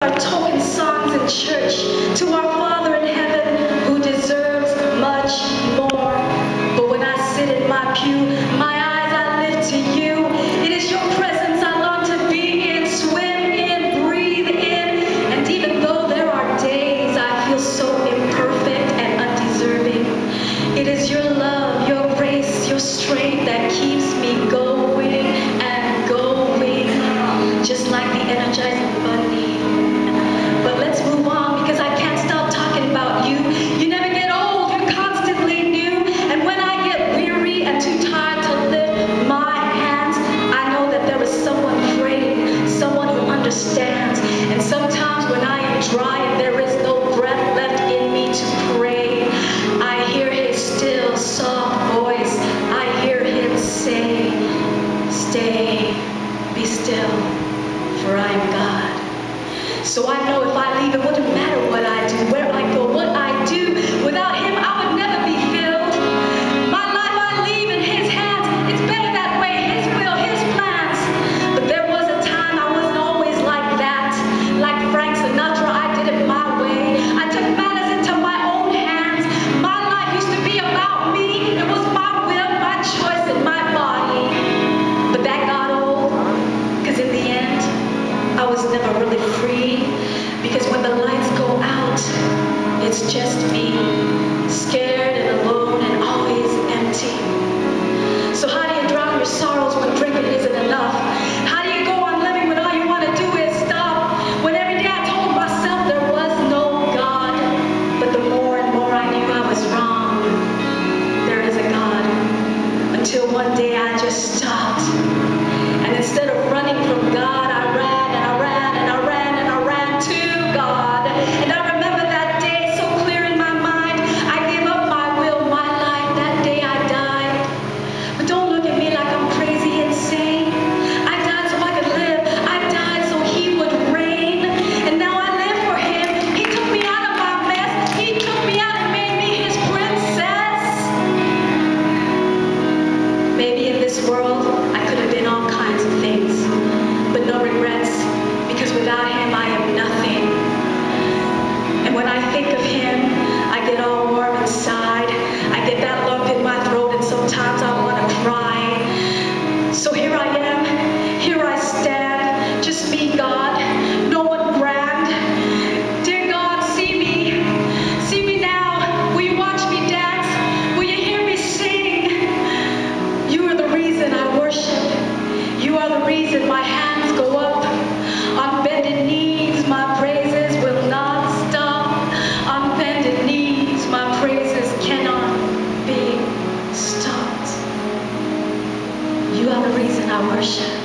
Our token songs in church to our Father in heaven who deserves much more. But when I sit in my pew, my eyes I lift to you. It is your presence I long to be in, swim in, breathe in. And even though there are days I feel so imperfect and undeserving, it is your love, your grace, your strength that keeps me going and going, just like the Energizing Bunny. But let's move on, because I can't stop talking about you. You never get old, you're constantly new. And when I get weary and too tired to lift my hands, I know that there is someone praying, someone who understands. And sometimes when I am dry and there is no breath left in me to pray, I hear his still, soft voice. I hear him say, "Stay, be still, for I am God." So I know if I leave, it wouldn't matter what I do, where I go, what I do. Without him, I would never be filled. My life I leave in his hands. It's better that way, his will, his plans. But there was a time I wasn't always like that. Like Frank Sinatra, I did it my way. I took matters into my own hands. My life used to be about me. It was my will, my choice, and my body. But that got old, because in the end, I was never really free, because when the lights go out, it's just me, scared and alone and always empty. So how do you drown your sorrows when drinking isn't enough? How do you go on living when all you want to do is stop? When every day I told myself there was no God, but the more and more I knew I was wrong. There is a God. Until one day I just stopped, and instead of running from God, I ran and I ran and I ran and I ran to God. And I remember that day so clear in my mind. I gave up my will, my life. That day I died. But don't look at me like I'm crazy, insane. I died so I could live. I died so he would reign. And now I live for him. He took me out of my mess. He took me out and made me his princess. Maybe in this world I could have been all kinds of things, but no regrets, because without him I am nothing. And when I think of him, I get all warm inside. I get that lump in my throat, and sometimes I want to cry. So here I am, here I stand, just me, God, no one grand. Dear God, see me now. Will you watch me dance? Will you hear me sing? You are the reason I worship. You are the reason my hands go up. On bended knees, my praises will not stop. On bended knees, my praises cannot be stopped. You are the reason I worship.